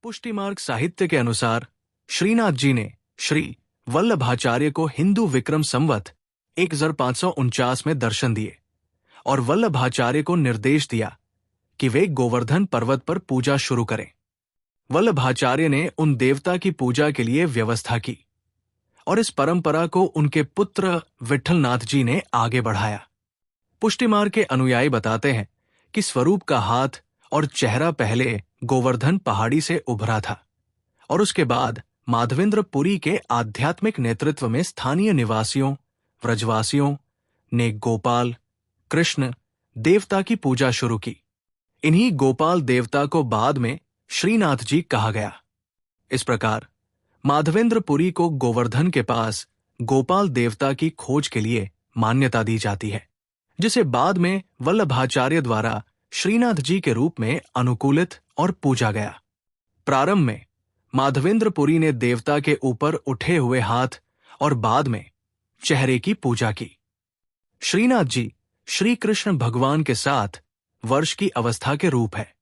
पुष्टिमार्ग साहित्य के अनुसार श्रीनाथ जी ने श्री वल्लभाचार्य को हिंदू विक्रम संवत 1549 में दर्शन दिए और वल्लभाचार्य को निर्देश दिया कि वे गोवर्धन पर्वत पर पूजा शुरू करें। वल्लभाचार्य ने उन देवता की पूजा के लिए व्यवस्था की और इस परंपरा को उनके पुत्र विठलनाथ जी ने आगे बढ़ाया। पुष्टिमार्ग के अनुयायी बताते हैं कि स्वरूप का हाथ और चेहरा पहले गोवर्धन पहाड़ी से उभरा था और उसके बाद माधवेंद्र पुरी के आध्यात्मिक नेतृत्व में स्थानीय निवासियों व्रजवासियों ने गोपाल कृष्ण देवता की पूजा शुरू की। इन्हीं गोपाल देवता को बाद में श्रीनाथ जी कहा गया। इस प्रकार माधवेंद्र पुरी को गोवर्धन के पास गोपाल देवता की खोज के लिए मान्यता दी जाती है, जिसे बाद में वल्लभाचार्य द्वारा श्रीनाथ जी के रूप में अनुकूलित और पूजा गया। प्रारंभ में माधवेंद्र पुरी ने देवता के ऊपर उठे हुए हाथ और बाद में चेहरे की पूजा की। श्रीनाथ जी श्री कृष्ण भगवान के साथ वर्ष की अवस्था के रूप है।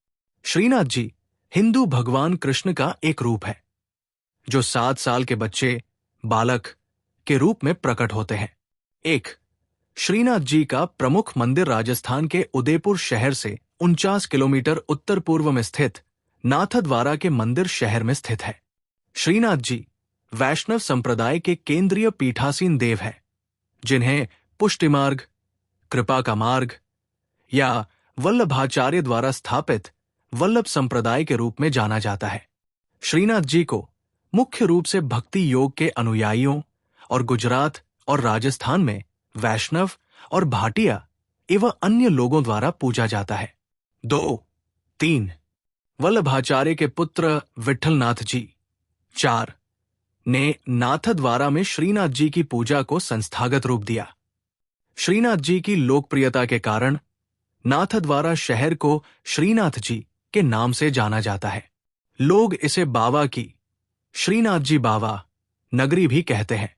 श्रीनाथ जी हिंदू भगवान कृष्ण का एक रूप है जो 7 साल के बच्चे बालक के रूप में प्रकट होते हैं। श्रीनाथ जी का प्रमुख मंदिर राजस्थान के उदयपुर शहर से 49 किलोमीटर उत्तर पूर्व में स्थित नाथद्वारा के मंदिर शहर में स्थित है। श्रीनाथ जी वैष्णव संप्रदाय के केंद्रीय पीठासीन देव हैं, जिन्हें पुष्टिमार्ग, कृपा का मार्ग या वल्लभाचार्य द्वारा स्थापित वल्लभ संप्रदाय के रूप में जाना जाता है। श्रीनाथ जी को मुख्य रूप से भक्ति योग के अनुयायियों और गुजरात और राजस्थान में वैष्णव और भाटिया एवं अन्य लोगों द्वारा पूजा जाता है। 3 वल्लभाचार्य के पुत्र विठलनाथ जी 4 ने नाथद्वारा में श्रीनाथ जी की पूजा को संस्थागत रूप दिया। श्रीनाथ जी की लोकप्रियता के कारण नाथद्वारा शहर को श्रीनाथ जी के नाम से जाना जाता है। लोग इसे बावा की श्रीनाथ जी बावा नगरी भी कहते हैं।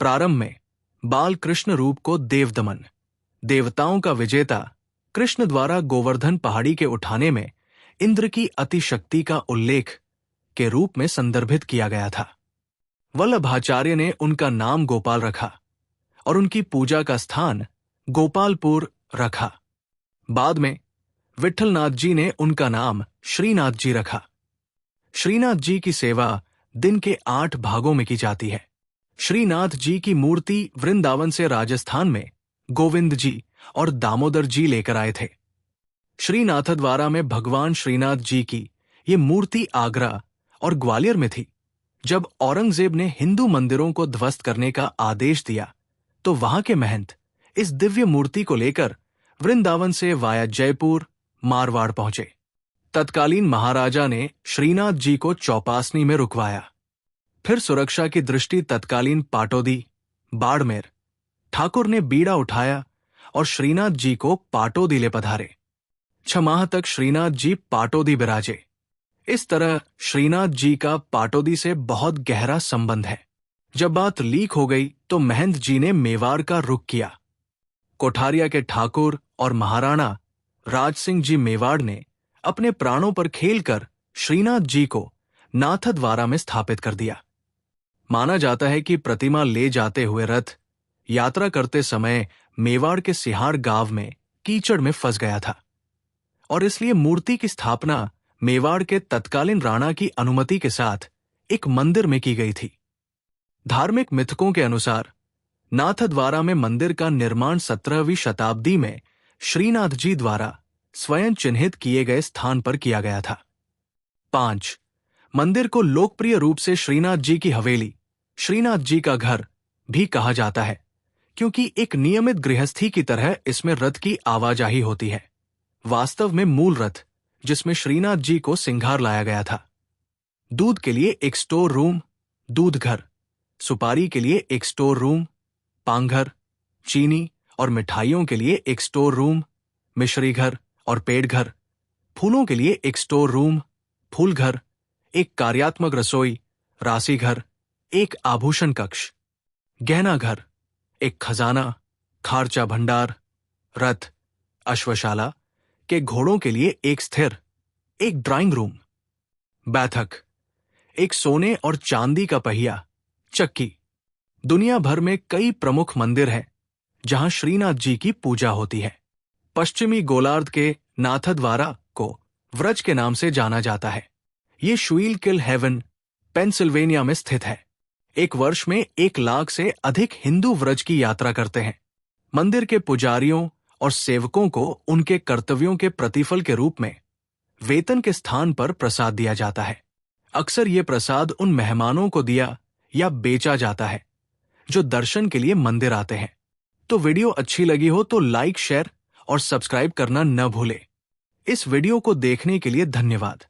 प्रारंभ में बाल कृष्ण रूप को देवदमन, देवताओं का विजेता कृष्ण द्वारा गोवर्धन पहाड़ी के उठाने में इंद्र की अतिशक्ति का उल्लेख के रूप में संदर्भित किया गया था। वल्लभाचार्य ने उनका नाम गोपाल रखा और उनकी पूजा का स्थान गोपालपुर रखा। बाद में विठलनाथ जी ने उनका नाम श्रीनाथ जी रखा। श्रीनाथ जी की सेवा दिन के 8 भागों में की जाती है। श्रीनाथ जी की मूर्ति वृंदावन से राजस्थान में गोविंद जी और दामोदर जी लेकर आए थे। श्रीनाथद्वारा में भगवान श्रीनाथ जी की ये मूर्ति आगरा और ग्वालियर में थी। जब औरंगजेब ने हिंदू मंदिरों को ध्वस्त करने का आदेश दिया तो वहां के महंत इस दिव्य मूर्ति को लेकर वृंदावन से वाया जयपुर मारवाड़ पहुंचे। तत्कालीन महाराजा ने श्रीनाथ जी को चौपासनी में रुकवाया। फिर सुरक्षा की दृष्टि तत्कालीन पाटौदी बाड़मेर ठाकुर ने बीड़ा उठाया और श्रीनाथ जी को पाटौदी ले पधारे। 6 माह तक श्रीनाथ जी पाटौदी बिराजे। इस तरह श्रीनाथ जी का पाटौदी से बहुत गहरा संबंध है। जब बात लीक हो गई तो महंत जी ने मेवाड़ का रुख किया। कोठारिया के ठाकुर और महाराणा राज सिंह जी मेवाड़ ने अपने प्राणों पर खेलकर श्रीनाथ जी को नाथद्वारा में स्थापित कर दिया। माना जाता है कि प्रतिमा ले जाते हुए रथ यात्रा करते समय मेवाड़ के सिहार गांव में कीचड़ में फंस गया था और इसलिए मूर्ति की स्थापना मेवाड़ के तत्कालीन राणा की अनुमति के साथ एक मंदिर में की गई थी। धार्मिक मिथकों के अनुसार नाथद्वारा में मंदिर का निर्माण 17वीं शताब्दी में श्रीनाथ जी द्वारा स्वयं चिन्हित किए गए स्थान पर किया गया था। 5 मंदिर को लोकप्रिय रूप से श्रीनाथ जी की हवेली, श्रीनाथ जी का घर भी कहा जाता है, क्योंकि एक नियमित गृहस्थी की तरह इसमें रथ की आवाजाही होती है। वास्तव में मूल रथ जिसमें श्रीनाथ जी को सिंघार लाया गया था। दूध के लिए एक स्टोर रूम, दूध घर, सुपारी के लिए एक स्टोर रूम, पांघर, चीनी और मिठाइयों के लिए एक स्टोर रूम, मिश्री घर और पेड़ घर, फूलों के लिए एक स्टोर रूम, फूल घर, एक कार्यात्मक रसोई, राशि घर, एक आभूषण कक्ष, गहना घर, एक खजाना, खारचा भंडार, रथ, अश्वशाला के घोड़ों के लिए एक स्थिर, एक ड्राइंग रूम, बैठक, एक सोने और चांदी का पहिया, चक्की। दुनिया भर में कई प्रमुख मंदिर हैं जहां श्रीनाथ जी की पूजा होती है। पश्चिमी गोलार्ध के नाथद्वारा को व्रज के नाम से जाना जाता है। ये शुइलकिल हेवन, पेंसिल्वेनिया में स्थित है। एक वर्ष में 1 लाख से अधिक हिंदू व्रज की यात्रा करते हैं। मंदिर के पुजारियों और सेवकों को उनके कर्तव्यों के प्रतिफल के रूप में वेतन के स्थान पर प्रसाद दिया जाता है। अक्सर ये प्रसाद उन मेहमानों को दिया या बेचा जाता है जो दर्शन के लिए मंदिर आते हैं। तो वीडियो अच्छी लगी हो तो लाइक, शेयर और सब्सक्राइब करना न भूलें। इस वीडियो को देखने के लिए धन्यवाद।